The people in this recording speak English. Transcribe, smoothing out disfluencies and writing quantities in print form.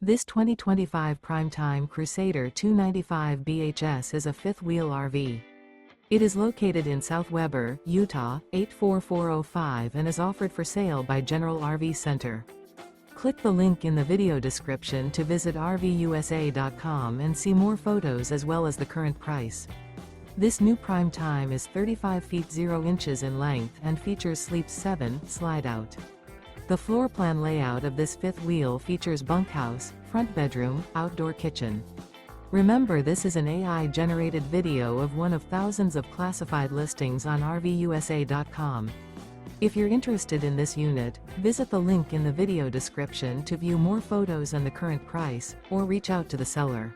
This 2025 Prime Time Crusader 295 BHS is a fifth-wheel RV. It is located in South Weber, Utah, 84405 and is offered for sale by General RV Center. Click the link in the video description to visit RVUSA.com and see more photos as well as the current price. This new Prime Time is 35 feet 0 inches in length and features Sleep 7 Slideout. The floor plan layout of this fifth wheel features bunkhouse, front bedroom, outdoor kitchen. Remember, this is an AI-generated video of one of thousands of classified listings on RVUSA.com. If you're interested in this unit, visit the link in the video description to view more photos and the current price, or reach out to the seller.